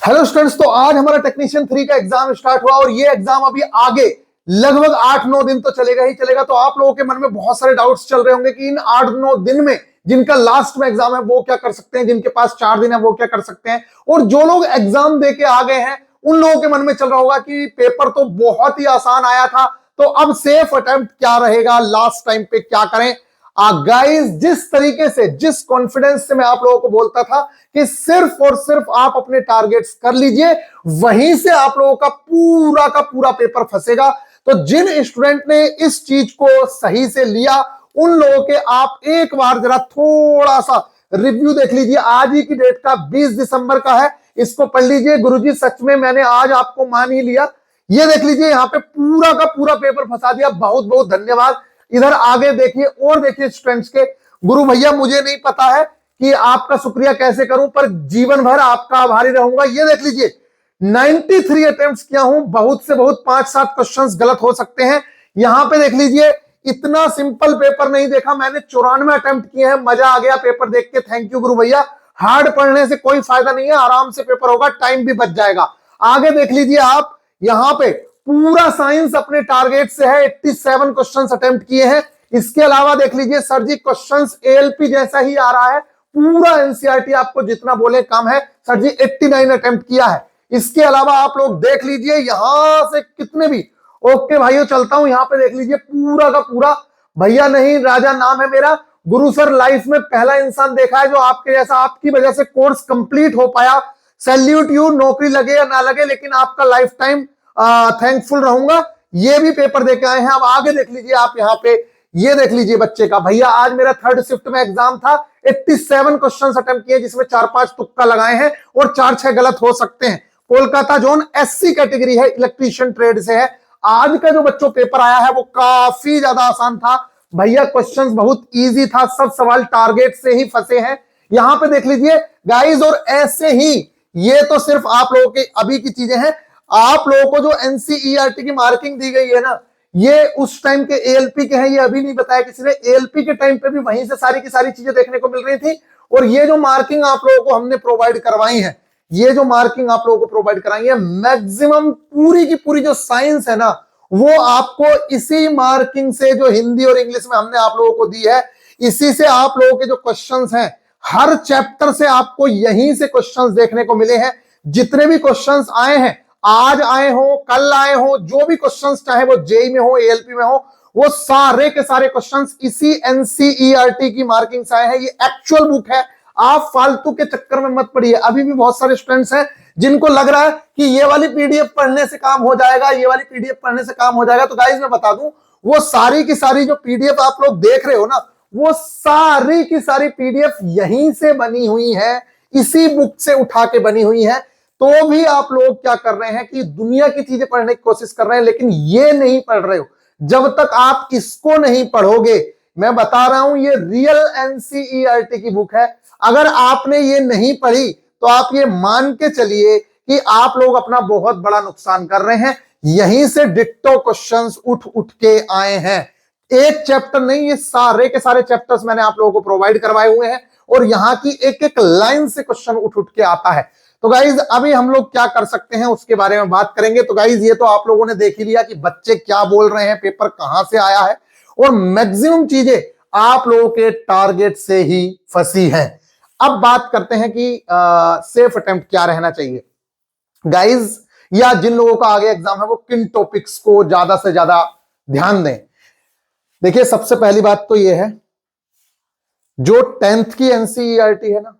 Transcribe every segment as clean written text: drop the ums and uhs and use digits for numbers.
Hello students, तो आज हमारा टेक्नीशियन 3 का एग्जाम स्टार्ट हुआ और ये एग्जाम अभी आगे लगभग 8-9 दिन तो चलेगा ही चलेगा। तो आप लोगों के मन में बहुत सारे डाउट्स चल रहे होंगे कि इन 8-9 दिन में जिनका लास्ट में एग्जाम है वो क्या कर सकते हैं, जिनके पास 4 दिन है वो क्या कर सकते हैं। और जो लोग एग्जाम दे के आ गए हैं उन लोगों के मन में चल रहा होगा कि पेपर तो बहुत ही आसान आया था, तो अब सेफ अटेम्प्ट क्या रहेगा, लास्ट टाइम पे क्या करें। गाइस, जिस तरीके से, जिस कॉन्फिडेंस से मैं आप लोगों को बोलता था कि सिर्फ और सिर्फ आप अपने टारगेट्स कर लीजिए, वहीं से आप लोगों का पूरा पेपर फंसेगा। तो जिन स्टूडेंट ने इस चीज को सही से लिया उन लोगों के आप एक बार जरा थोड़ा सा रिव्यू देख लीजिए। आज ही की डेट का 20 दिसंबर का है, इसको पढ़ लीजिए। गुरुजी सच में मैंने आज आपको मान ही लिया। ये देख लीजिए, यहाँ पे पूरा का पूरा पेपर फंसा दिया। बहुत बहुत धन्यवाद। इधर आगे देखिए और देखिए स्टूडेंट्स के, गुरु भैया मुझे नहीं पता है कि आपका शुक्रिया कैसे करूं, पर जीवन भर आपका आभारी रहूंगा। ये देख लीजिए 93 अटेम्प्ट्स किया हूं, बहुत से बहुत 5-7 क्वेश्चंस गलत हो सकते हैं। यहां पे देख लीजिए, इतना सिंपल पेपर नहीं देखा मैंने, 94 अटेम्प्ट किए हैं। मजा आ गया पेपर देख के, थैंक यू गुरु भैया। हार्ड पढ़ने से कोई फायदा नहीं है, आराम से पेपर होगा, टाइम भी बच जाएगा। आगे देख लीजिए आप, यहां पे पूरा साइंस अपने टारगेट से है, 87 क्वेश्चंस अटेम्प्ट किए हैं। इसके अलावा देख लीजिए सर जी, क्वेश्चंस एएलपी जैसा ही आ रहा है, पूरा एनसीईआरटी आपको जितना बोले कम है। सर जी 89 अटेम्प्ट किया है। इसके अलावा आप लोग देख लीजिए यहां से कितने भी, ओके भाइयों चलता हूं, यहां पे देख लीजिए पूरा का पूरा, भैया नहीं राजा नाम है मेरा। गुरु सर लाइफ में पहला इंसान देखा है जो आपके जैसा, आपकी वजह से कोर्स कंप्लीट हो पाया। सैल्यूट यू, नौकरी लगे या ना लगे लेकिन आपका लाइफ टाइम थैंकफुल रहूंगा। ये भी पेपर देके आए हैं। अब आगे देख लीजिए आप, यहाँ पे ये देख लीजिए बच्चे का, भैया आज मेरा 3rd शिफ्ट में एग्जाम था, 87 क्वेश्चंस अटेम्प्ट किए जिसमें 4-5 तुक्का लगाए हैं और 4-6 गलत हो सकते हैं। कोलकाता जोन एससी कैटेगरी है, इलेक्ट्रीशियन ट्रेड से है। आज का जो बच्चों पेपर आया है वो काफी ज्यादा आसान था भैया, क्वेश्चंस बहुत इजी था, सब सवाल टारगेट से ही फंसे हैं। यहां पे देख लीजिए गाइस, और ऐसे ही, ये तो सिर्फ आप लोगों के अभी की चीजें हैं। आप लोगों को जो एनसीईआरटी की मार्किंग दी गई है ना, ये उस टाइम के एएलपी के हैं, ये अभी नहीं बताया किसी ने। एएलपी के टाइम पे भी वहीं से सारी की सारी चीजें देखने को मिल रही थी। और ये जो मार्किंग आप लोगों को हमने प्रोवाइड करवाई है, ये जो मार्किंग आप लोगों को प्रोवाइड कराई है, मैक्सिमम पूरी की पूरी जो साइंस है ना, वो आपको इसी मार्किंग से, जो हिंदी और इंग्लिश में हमने आप लोगों को दी है, इसी से आप लोगों के जो क्वेश्चंस हैं, हर चैप्टर से आपको यहीं से क्वेश्चंस देखने को मिले हैं। जितने भी क्वेश्चंस आए हैं, आज आए हो कल आए हो, जो भी क्वेश्चंस चाहे वो जेई में हो एएलपी में हो, वो सारे के सारे क्वेश्चंस इसी एनसीईआरटी की मार्किंग से आए हैं। ये एक्चुअल बुक है, आप फालतू के चक्कर में मत पड़िए। अभी भी बहुत सारे स्टूडेंट्स हैं जिनको लग रहा है कि ये वाली पीडीएफ पढ़ने से काम हो जाएगा, ये वाली पीडीएफ पढ़ने से काम हो जाएगा। तो गाइस मैं बता दूं, वो सारी की सारी जो पीडीएफ आप लोग देख रहे हो ना, वो सारी की सारी पीडीएफ यहीं से बनी हुई है, इसी बुक से उठा के बनी हुई है। तो भी आप लोग क्या कर रहे हैं कि दुनिया की चीजें पढ़ने की कोशिश कर रहे हैं, लेकिन ये नहीं पढ़ रहे हो। जब तक आप इसको नहीं पढ़ोगे, मैं बता रहा हूं, ये रियल एनसीईआरटी की बुक है। अगर आपने ये नहीं पढ़ी तो आप ये मान के चलिए कि आप लोग अपना बहुत बड़ा नुकसान कर रहे हैं। यहीं से डिट्टो क्वेश्चंस उठ उठ के आए हैं, एक चैप्टर नहीं, ये सारे के सारे चैप्टर्स मैंने आप लोगों को प्रोवाइड करवाए हुए हैं और यहां की एक एक लाइन से क्वेश्चन उठ उठ के आता है। तो गाइज अभी हम लोग क्या कर सकते हैं उसके बारे में बात करेंगे। तो गाइज ये तो आप लोगों ने देख ही लिया कि बच्चे क्या बोल रहे हैं, पेपर कहां से आया है, और मैक्सिमम चीजें आप लोगों के टारगेट से ही फंसी हैं। अब बात करते हैं कि सेफ अटेम्प्ट क्या रहना चाहिए गाइज, या जिन लोगों का आगे एग्जाम है वो किन टॉपिक्स को ज्यादा से ज्यादा ध्यान दें। देखिए सबसे पहली बात तो ये है, जो 10th की एनसीईआरटी है ना,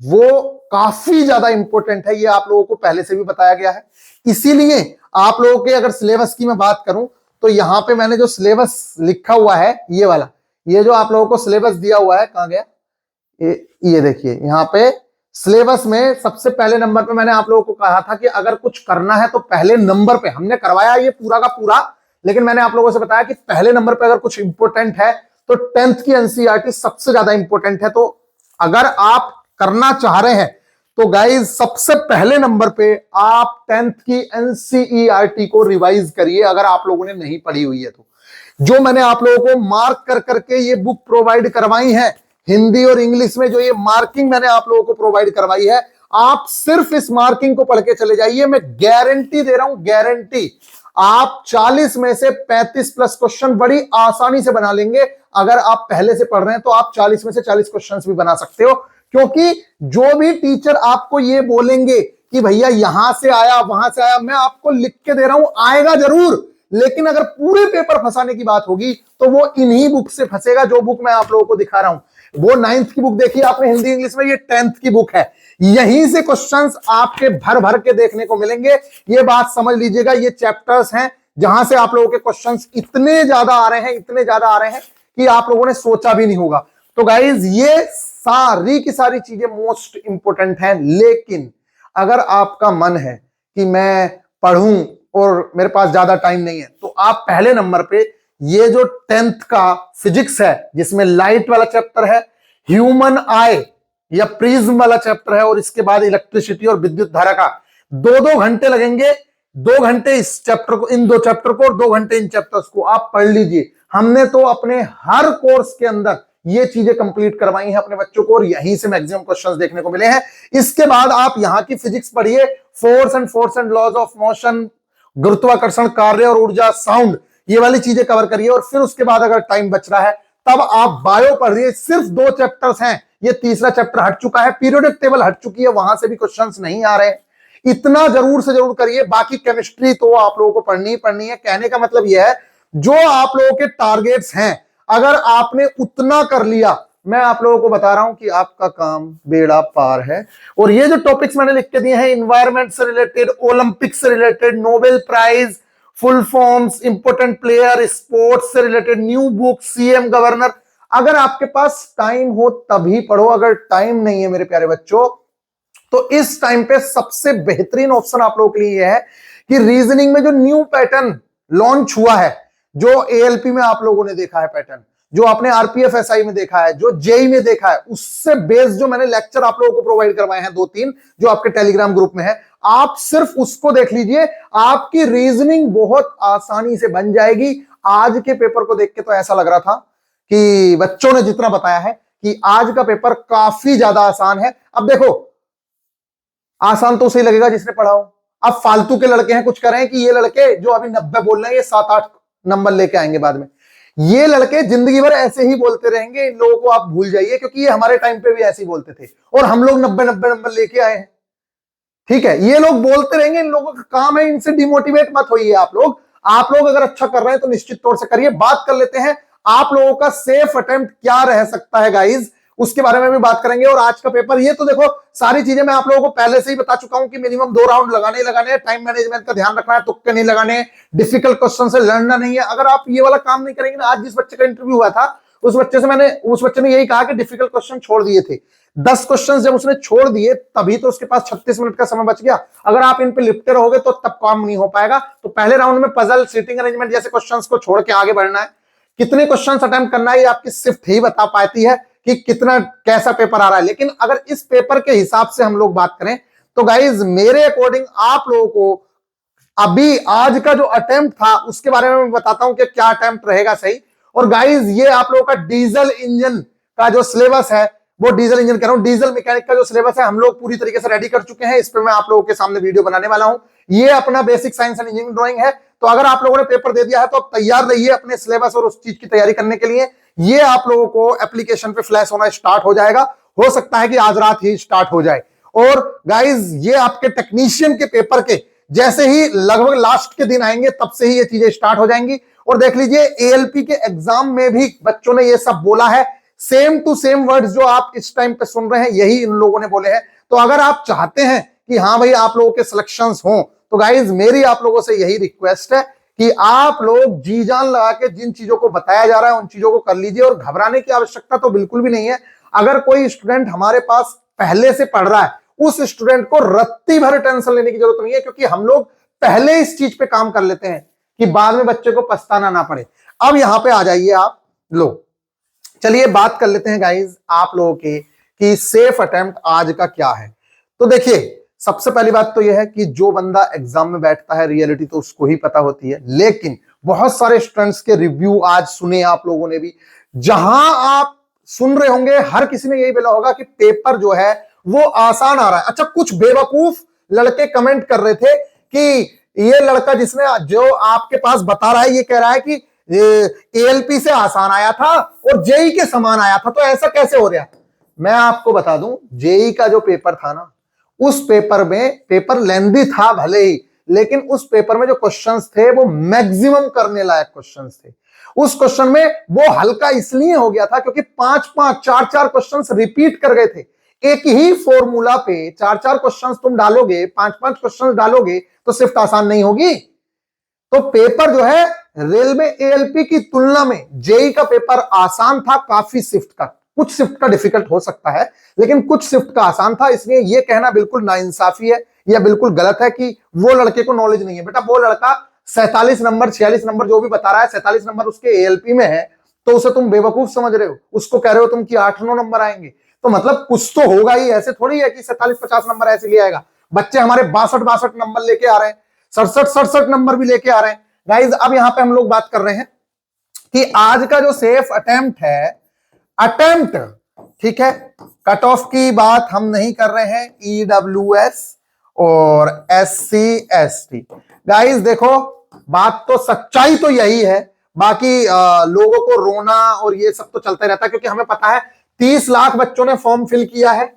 वो काफी ज्यादा इंपॉर्टेंट है। ये आप लोगों को पहले से भी बताया गया है। इसीलिए आप लोगों के अगर सिलेबस की मैं बात करूं तो यहां पे मैंने जो सिलेबस लिखा हुआ है, ये वाला, ये जो आप लोगों को सिलेबस दिया हुआ है, कहां गया, ये देखिए यहां पे सिलेबस में सबसे पहले नंबर पे मैंने आप लोगों को कहा था कि अगर कुछ करना है तो पहले नंबर पे, हमने करवाया ये पूरा का पूरा, लेकिन मैंने आप लोगों से बताया कि पहले नंबर पे अगर कुछ इंपॉर्टेंट है तो 10th की एनसीईआरटी सबसे ज्यादा इंपॉर्टेंट है। तो अगर आप करना चाह रहे हैं तो गाइज सबसे पहले नंबर पे आप 10th की एनसीईआरटी को रिवाइज करिए, अगर आप लोगों ने नहीं पढ़ी हुई है तो। जो मैंने आप लोगों को मार्क कर करके ये बुक प्रोवाइड करवाई है, हिंदी और इंग्लिश में जो ये मार्किंग मैंने आप लोगों को प्रोवाइड करवाई है, आप सिर्फ इस मार्किंग को पढ़ के चले जाइए, मैं गारंटी दे रहा हूं, गारंटी। आप 40 में से 35 प्लस क्वेश्चन बड़ी आसानी से बना लेंगे। अगर आप पहले से पढ़ रहे हैं तो आप 40 में से 40 क्वेश्चन भी बना सकते हो, क्योंकि जो भी टीचर आपको ये बोलेंगे कि भैया यहां से आया वहां से आया, मैं आपको लिख के दे रहा हूं, आएगा जरूर, लेकिन अगर पूरे पेपर फंसाने की बात होगी तो वो इन्हीं बुक से फंसेगा, जो बुक मैं आप लोगों को दिखा रहा हूं। वो 9th की बुक देखिए आपने हिंदी इंग्लिश में, ये 10th की बुक है। यहीं से क्वेश्चंस आपके भर भर के देखने को मिलेंगे। ये बात समझ लीजिएगा, ये चैप्टर्स हैं जहां से आप लोगों के क्वेश्चंस इतने ज्यादा आ रहे हैं, इतने ज्यादा आ रहे हैं कि आप लोगों ने सोचा भी नहीं होगा। तो गाइज ये सारी की सारी चीजें मोस्ट इंपोर्टेंट हैं, लेकिन अगर आपका मन है कि मैं पढ़ूं और मेरे पास ज्यादा टाइम नहीं है, तो आप पहले नंबर पे ये जो 10th का फिजिक्स है, जिसमें लाइट वाला चैप्टर है, ह्यूमन आई या प्रिज्म वाला चैप्टर है, और इसके बाद इलेक्ट्रिसिटी और विद्युत धारा का 2-2 घंटे लगेंगे। 2 घंटे इस चैप्टर को, इन 2 चैप्टर को, और 2 घंटे इन चैप्टर्स को आप पढ़ लीजिए। हमने तो अपने हर कोर्स के अंदर ये चीजें कंप्लीट करवाई हैं अपने बच्चों को, और यहीं से मैक्सिमम क्वेश्चंस देखने को मिले हैं। इसके बाद आप यहां की फिजिक्स पढ़िए, force and laws of motion, गुरुत्वाकर्षण, कार्य और ऊर्जा, साउंड, ये वाली चीजें कवर करिए। और फिर उसके बाद अगर टाइम बच रहा है तब आप बायो पढ़िए। सिर्फ 2 चैप्टर्स हैं, ये तीसरा चैप्टर हट चुका है, पीरियोडिक टेबल हट चुकी है, वहां से भी क्वेश्चंस नहीं आ रहे हैं। इतना जरूर से जरूर करिए। बाकी केमिस्ट्री तो आप लोगों को पढ़नी ही पढ़नी है। कहने का मतलब यह है, जो आप लोगों के टारगेट्स हैं, अगर आपने उतना कर लिया, मैं आप लोगों को बता रहा हूं कि आपका काम बेड़ा पार है। और ये जो टॉपिक्स मैंने लिख के दिए हैं, इन्वायरमेंट से रिलेटेड, ओलंपिक से related, Nobel prize, full forms, important player, sports से related, new book, CM, governor, अगर आपके पास टाइम हो तभी पढ़ो। अगर टाइम नहीं है मेरे प्यारे बच्चों, तो इस टाइम पे सबसे बेहतरीन ऑप्शन आप लोगों के लिए यह है कि रीजनिंग में जो न्यू पैटर्न लॉन्च हुआ है, जो एएलपी में आप लोगों ने देखा है पैटर्न, जो आपने आरपीएफ एसआई में देखा है, जो जेई में देखा है, उससे बेस्ड जो मैंने लेक्चर आप लोगों को प्रोवाइड करवाए हैं 2-3, जो आपके टेलीग्राम ग्रुप में है, आप सिर्फ उसको देख लीजिए, आपकी रीजनिंग बहुत आसानी से बन जाएगी। आज के पेपर को देख के तो ऐसा लग रहा था कि बच्चों ने जितना बताया है कि आज का पेपर काफी ज्यादा आसान है। अब देखो, आसान तो उसे ही लगेगा जिसने पढ़ा हो। अब फालतू के लड़के हैं, कुछ कर रहे हैं कि ये लड़के जो अभी 90 बोल रहे हैं, ये 7-8 नंबर लेके आएंगे बाद में। ये लड़के जिंदगी भर ऐसे ही बोलते रहेंगे, इन लोगों को आप भूल जाइए, क्योंकि ये हमारे टाइम पे भी ऐसे ही बोलते थे और हम लोग 90-90 नंबर लेके आए हैं। ठीक है, ये लोग बोलते रहेंगे, इन लोगों का काम है, इनसे डिमोटिवेट मत होइए आप लोग। आप लोग अगर अच्छा कर रहे हैं तो निश्चित तौर से करिए। बात कर लेते हैं आप लोगों का सेफ अटेम्प्ट क्या रह सकता है गाइज, उसके बारे में भी बात करेंगे। और आज का पेपर, ये तो देखो सारी चीजें मैं आप लोगों को पहले से ही बता चुका हूं कि मिनिमम 2 राउंड लगाने ही लगाने हैं, टाइम मैनेजमेंट का ध्यान रखना है, तुक्के नहीं लगाने, डिफिकल्ट क्वेश्चन से लड़ना नहीं है। अगर आप ये वाला काम नहीं करेंगे ना, आज जिस बच्चे का इंटरव्यू हुआ था, उस बच्चे ने यही कहा कि डिफिकल्ट क्वेश्चन छोड़ दिए थे। 10 क्वेश्चन जब उसने छोड़ दिए तभी तो उसके पास 36 मिनट का समय बच गया। अगर आप इन पे लिपटे रहोगे तो तब काम नहीं हो पाएगा। तो पहले राउंड में पजल, सीटिंग अरेंजमेंट जैसे क्वेश्चंस को छोड़ के आगे बढ़ना है। कितने क्वेश्चंस अटेम्प्ट करना है, ये आपकी शिफ्ट ही बता पाती है कि कितना कैसा पेपर आ रहा है। लेकिन अगर इस पेपर के हिसाब से हम लोग बात करें तो गाइज मेरे अकॉर्डिंग आप लोगों को अभी आज का जो अटेम्प्ट था उसके बारे में मैं बताता हूं कि क्या अटेम्प्ट रहेगा सही। और गाइज ये आप लोगों का डीजल इंजन का जो सिलेबस है, वो डीजल इंजन कह रहा हूं, डीजल मैकेनिक का जो सिलेबस है, हम लोग पूरी तरीके से रेडी कर चुके हैं। इस पे मैं आप लोगों के सामने वीडियो बनाने वाला हूं। ये अपना basic science and engineering drawing है। तो अगर आप लोगों ने पेपर दे दिया है तो आप तैयार रहिए अपने सिलेबस और उस चीज की तैयारी करने के लिए। ये आप लोगों को एप्लीकेशन पे फ्लैश होना स्टार्ट हो जाएगा, हो सकता है कि आज रात ही स्टार्ट हो जाए। और गाइज ये आपके टेक्नीशियन के पेपर के जैसे ही लगभग लास्ट के दिन आएंगे तब से ही ये चीजें स्टार्ट हो जाएंगी। और देख लीजिए एएलपी के एग्जाम में भी बच्चों ने ये सब बोला है, सेम टू सेम वर्ड्स जो आप इस टाइम पे सुन रहे हैं यही इन लोगों ने बोले हैं। तो अगर आप चाहते हैं कि हाँ भाई आप लोगों के सिलेक्शंस हों, तो गाइज मेरी आप लोगों से यही रिक्वेस्ट है कि आप लोग जी जान लगा के जिन चीजों को बताया जा रहा है उन चीजों को कर लीजिए। और घबराने की आवश्यकता तो बिल्कुल भी नहीं है। अगर कोई स्टूडेंट हमारे पास पहले से पढ़ रहा है, उस स्टूडेंट को रत्ती भर टेंशन लेने की जरूरत नहीं है, क्योंकि हम लोग पहले इस चीज पे काम कर लेते हैं कि बाद में बच्चे को पछताना ना पड़े। अब यहां पे आ जाइए आप लोग, चलिए बात कर लेते हैं गाइज आप लोगों के कि सेफ अटेम्प्ट आज का क्या है। तो देखिए सबसे पहली बात तो यह है कि जो बंदा एग्जाम में बैठता है रियलिटी तो उसको ही पता होती है, लेकिन बहुत सारे स्टूडेंट्स के रिव्यू आज सुने आप लोगों ने भी, जहां आप सुन रहे होंगे हर किसी ने यही बोला होगा कि पेपर जो है वो आसान आ रहा है। अच्छा, कुछ बेवकूफ लड़के कमेंट कर रहे थे कि ये लड़का जिसने जो आपके पास बता रहा है ये कह रहा है कि एएलपी से आसान आया था और जेई के समान आया था, तो ऐसा कैसे हो रहा? मैं आपको बता दूं, जेई का जो पेपर था ना, उस पेपर में, पेपर लेंदी था भले ही, लेकिन उस पेपर में जो क्वेश्चंस थे वो मैक्सिमम करने लायक क्वेश्चंस थे। उस क्वेश्चन में वो हल्का इसलिए हो गया था क्योंकि 5-5, 4-4 क्वेश्चंस रिपीट कर गए थे। एक ही फॉर्मूला पे 4-4 क्वेश्चंस तुम डालोगे, 5-5 क्वेश्चंस डालोगे तो शिफ्ट आसान नहीं होगी। तो पेपर जो है रेलवे एएलपी की तुलना में जेई का पेपर आसान था काफी शिफ्ट का। कुछ शिफ्ट का डिफिकल्ट हो सकता है, लेकिन कुछ शिफ्ट का आसान था। इसलिए यह कहना बिल्कुल नाइंसाफी है या बिल्कुल गलत है कि वो लड़के को नॉलेज नहीं है। बेटा, वो लड़का 47 नंबर 46 नंबर जो भी बता रहा है, 47 नंबर उसके एएलपी में है, तो उसे तुम बेवकूफ समझ रहे हो, उसको कह रहे हो तुम कि 8-9 नंबर आएंगे, तो मतलब कुछ तो होगा ही। ऐसे थोड़ी है कि 47-50 नंबर ऐसे ले आएगा। बच्चे हमारे 62-62 नंबर लेके आ रहे हैं, 67-67 नंबर भी लेके आ रहे हैं। गाइज, अब यहां पे हम लोग बात कर रहे हैं कि आज का जो सेफ अटेम्प्ट है, अटेम्प्ट, ठीक है, कट ऑफ की बात हम नहीं कर रहे हैं, ईडब्ल्यूएस और SC ST। गाइज देखो, बात तो सच्चाई तो यही है, बाकी लोगों को रोना और ये सब तो चलता रहता है, क्योंकि हमें पता है 30 लाख बच्चों ने फॉर्म फिल किया है।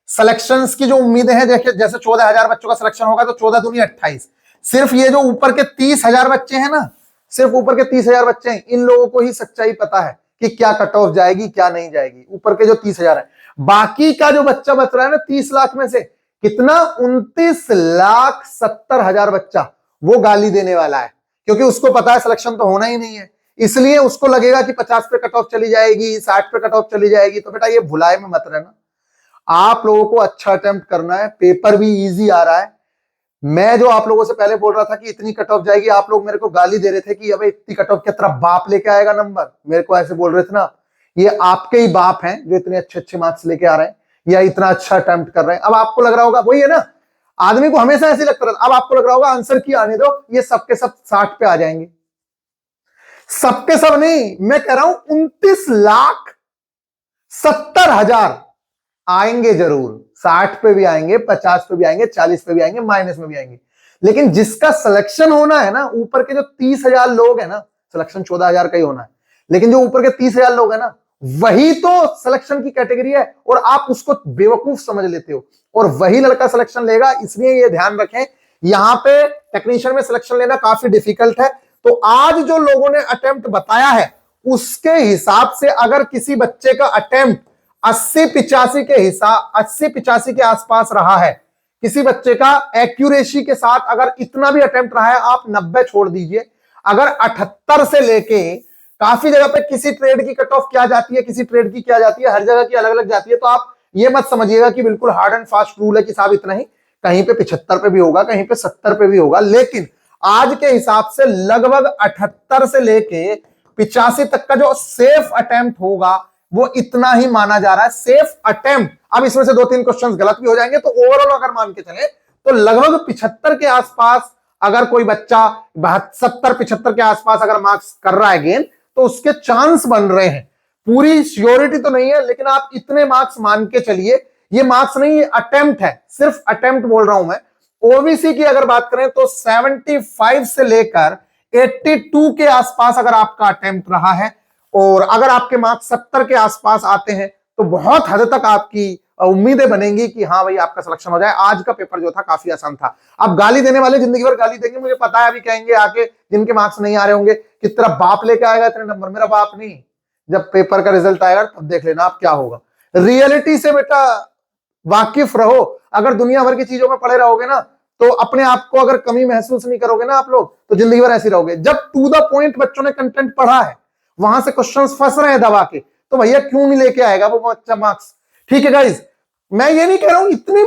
सिलेक्शंस की जो उम्मीदें हैं, जैसे 14,000 बच्चों का सिलेक्शन होगा, तो 14 दूनी 28। सिर्फ ये जो ऊपर के 30,000 बच्चे हैं ना, सिर्फ ऊपर के 30,000 बच्चे हैं, इन लोगों को ही सच्चाई पता है कि क्या कट ऑफ जाएगी क्या नहीं जाएगी। ऊपर के जो 30,000 है, बाकी का जो बच्चा बच रहा है ना 30 लाख में से, कितना, 29,70,000 बच्चा वो गाली देने वाला है, क्योंकि उसको पता है सिलेक्शन तो होना ही नहीं है। इसलिए उसको लगेगा कि 50 पे कट ऑफ चली जाएगी, 60 पे कट ऑफ चली जाएगी। तो बेटा, ये भुलाए में मत रहना, आप लोगों को अच्छा अटेम्प्ट करना है। पेपर भी इजी आ रहा है। मैं जो आप लोगों से पहले बोल रहा था कि इतनी कट ऑफ जाएगी, आप लोग मेरे को गाली दे रहे थे कि अबे इतनी कट ऑफ क्या तेरा बाप लेके आएगा नंबर, मेरे को ऐसे बोल रहे थे ना। ये आपके ही बाप हैं जो इतने अच्छे अच्छे मार्क्स लेके आ रहे हैं या इतना अच्छा अटेम्प्ट कर रहे हैं। अब आपको लग रहा होगा, वही है ना, आदमी को हमेशा ऐसे लगता रहता, अब आपको लग रहा होगा आंसर की आने दो, ये सबके सब 60 पे आ जाएंगे। सबके सब नहीं, मैं कह रहा हूं 29,70,000 आएंगे जरूर। 60 पे भी आएंगे, 50 पे भी आएंगे, 40 पे भी आएंगे, माइनस में भी आएंगे। लेकिन जिसका सिलेक्शन होना है ना, ऊपर के जो 30,000 लोग हैं ना, सिलेक्शन 14,000 का ही होना है, लेकिन जो ऊपर के 30,000 लोग हैं ना, वही तो सिलेक्शन की कैटेगरी है, और आप उसको बेवकूफ समझ लेते हो, और वही लड़का सिलेक्शन लेगा। इसलिए ये ध्यान रखें, यहां पे टेक्नीशियन में सिलेक्शन लेना काफी डिफिकल्ट है। तो आज जो लोगों ने अटेम्प्ट बताया है, उसके हिसाब से अगर किसी बच्चे का अटेम्प्ट 80-85 के हिसाब 80-85 के आसपास रहा है, किसी बच्चे का एक्यूरेसी के साथ अगर इतना भी अटेम्प्ट रहा है, आप 90 छोड़ दीजिए। अगर 78 से लेके, काफी जगह पे किसी ट्रेड की कट ऑफ क्या जाती है, किसी ट्रेड की क्या जाती है, हर जगह की अलग अलग जाती है, तो आप ये मत समझिएगा कि बिल्कुल हार्ड एंड फास्ट रूल है कि साहब इतना ही, कहीं पे 75 पे भी होगा, कहीं पे 70 पे भी होगा। लेकिन आज के हिसाब से लगभग 78 से लेके 85 तक का जो सेफ अटेम्प्ट होगा, वो इतना ही माना जा रहा है, सेफ अटेम्प्ट। अब इसमें से 2-3 क्वेश्चंस गलत भी हो जाएंगे, तो ओवरऑल अगर मान के चले तो लगभग 75 के आसपास अगर कोई बच्चा 70-75 के आसपास अगर मार्क्स कर रहा है गेन, तो उसके चांस बन रहे हैं। पूरी श्योरिटी तो नहीं है, लेकिन आप इतने मार्क्स मान के चलिए। ये मार्क्स नहीं, ये अटेम्प्ट है, सिर्फ अटेम्प्ट बोल रहा हूं मैं। ओबीसी की अगर बात करें तो 75 से लेकर 82 के आसपास अगर आपका अटेम्प्ट रहा है, और अगर आपके मार्क्स 70 के आसपास आते हैं, तो बहुत हद तक आपकी उम्मीदें बनेंगी कि हाँ भाई आपका सिलेक्शन हो जाए। आज का पेपर जो था काफी आसान था। अब गाली देने वाले जिंदगी भर गाली देंगे, मुझे पता है, अभी कहेंगे आके जिनके मार्क्स नहीं आ रहे होंगे कि तेरा बाप लेके आएगा इतने नंबर। मेरा बाप नहीं, जब पेपर का रिजल्ट आएगा तब देख लेना आप क्या होगा। रियलिटी से बेटा वाकिफ रहो। अगर दुनिया भर की चीजों में पड़े रहोगे ना, तो अपने आप को अगर कमी महसूस नहीं करोगे ना आप लोग, तो जिंदगी भर ऐसे रहोगे। जब टू द पॉइंट बच्चों ने कंटेंट पढ़ा है, वहां से क्वेश्चंस फंस रहे हैं दबा के, तो भैया क्यों नहीं लेके आएगा वो बच्चा मार्क्स। ठीक है गाइज, मैं ये नहीं कह रहा हूं इतने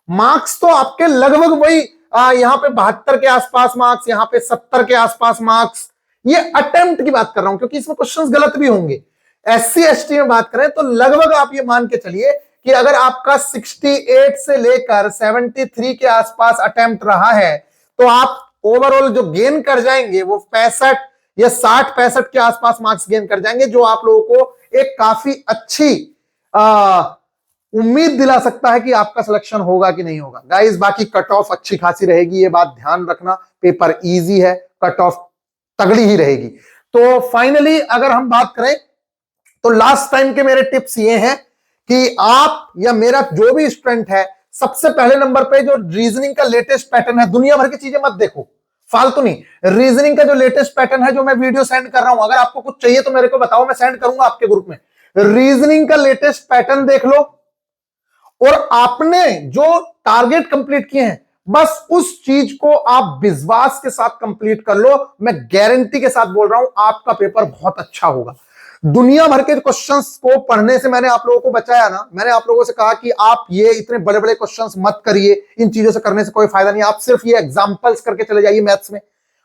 मार्क्स तो आपके लगभग वही यहां पे 72 के आसपास मार्क्स, यहां पे 70 के आसपास मार्क्स। ये अटेम्प्ट की बात कर रहा हूं, क्योंकि इसमें क्वेश्चंस गलत भी होंगे। SC ST में बात करें तो लगभग आप ये मान के चलिए कि अगर आपका 68 से लेकर 73 के आसपास अटेम्प्ट रहा है, तो आप ओवरऑल जो गेन कर जाएंगे वो 65 या 60-65 के आसपास मार्क्स गेन कर जाएंगे, जो आप लोगों को एक काफी अच्छी उम्मीद दिला सकता है कि आपका सिलेक्शन होगा कि नहीं होगा। गाइस बाकी कट ऑफ अच्छी खासी रहेगी, ये बात ध्यान रखना। पेपर इजी है, कट ऑफ तगड़ी ही रहेगी। तो फाइनली अगर हम बात करें तो लास्ट टाइम के मेरे टिप्स ये हैं कि आप या मेरा जो भी स्टूडेंट है, सबसे पहले नंबर पे जो रीजनिंग का लेटेस्ट पैटर्न है, दुनिया भर की चीजें मत देखो, फालतू नहीं, रीजनिंग का जो लेटेस्ट पैटर्न है जो मैं वीडियो सेंड कर रहा हूं, अगर आपको कुछ चाहिए तो मेरे को बताओ, मैं सेंड करूंगा आपके ग्रुप में। रीजनिंग का लेटेस्ट पैटर्न देख लो और आपने जो टारगेट कंप्लीट किए हैं बस उस चीज को आप विश्वास के साथ कंप्लीट कर लो। मैं गारंटी के साथ बोल रहा हूं आपका पेपर बहुत अच्छा होगा। दुनिया भर के क्वेश्चंस को पढ़ने से मैंने आप लोगों को बचाया ना, मैंने आप लोगों से कहा कि आप ये इतने बड़े बड़े क्वेश्चंस मत करिए, इन चीजों से करने से कोई फायदा नहीं, आप सिर्फ ये एग्जांपल्स करके चले जाइए मैथ्स में।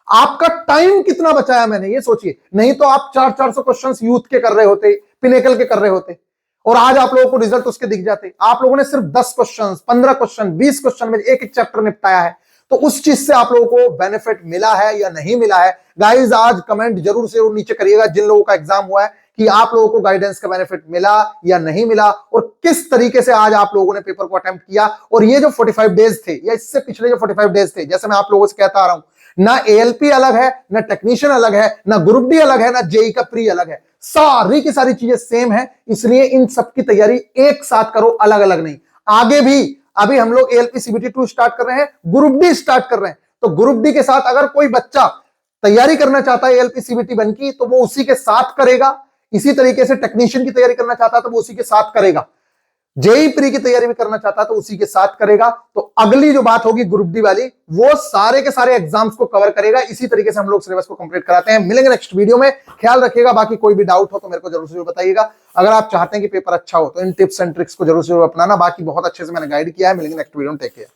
आपका टाइम कितना बचाया मैंने, ये सोचिए। नहीं तो आप 400-400 क्वेश्चंस यूथ के कर रहे होते, पिनेकल के कर रहे होते, और आज आप लोगों को रिजल्ट उसके दिख जाते। आप लोगों ने सिर्फ 10 क्वेश्चन, 15 क्वेश्चन, 20 क्वेश्चन में एक एक चैप्टर निपटाया है, तो उस चीज से आप लोगों को बेनिफिट मिला है या नहीं मिला है? गाइस आज कमेंट जरूर से जरूर नीचे करिएगा जिन लोगों का एग्जाम हुआ है, कि आप लोगों को गाइडेंस का बेनिफिट मिला या नहीं मिला, और किस तरीके से आज आप लोगों ने पेपर को अटेम्प्ट किया। और ये जो 45 डेज थे या इससे पिछले जो 45 डेज थे, जैसे मैं आप लोगों से कहता आ रहा हूं, ना एएलपी अलग है, ना टेक्नीशियन अलग है, ना ग्रुप डी अलग है, ना जेई का प्री अलग है, सारी की सारी चीजें सेम है। इसलिए इन सब की तैयारी एक साथ करो, अलग अलग नहीं। आगे भी अभी हम लोग एएलपी सीबीटी 2 स्टार्ट कर रहे हैं, ग्रुप डी स्टार्ट कर रहे हैं, तो ग्रुप डी के साथ अगर कोई बच्चा तैयारी करना चाहता है एएलपी सीबीटी 1 की, तो वो उसी के साथ करेगा। इसी तरीके से टेक्नीशियन की तैयारी करना चाहता है तो वो उसी के साथ करेगा। जेई प्री की तैयारी भी करना चाहता है तो उसी के साथ करेगा। तो अगली जो बात होगी ग्रुप डी वाली, वो सारे के सारे एग्जाम्स को कवर करेगा। इसी तरीके से हम लोग सिलेबस को कंप्लीट कराते हैं। मिलेंगे नेक्स्ट वीडियो में, ख्याल रखिएगा। बाकी कोई भी डाउट हो तो मेरे को जरूर से बताइएगा। अगर आप चाहते हैं कि पेपर अच्छा हो तो इन टिप्स एंड ट्रिक्स को जरूर से अपनाना। बाकी बहुत अच्छे से मैंने गाइड किया है। मिलेंगे नेक्स्ट वीडियो में, टेक केयर।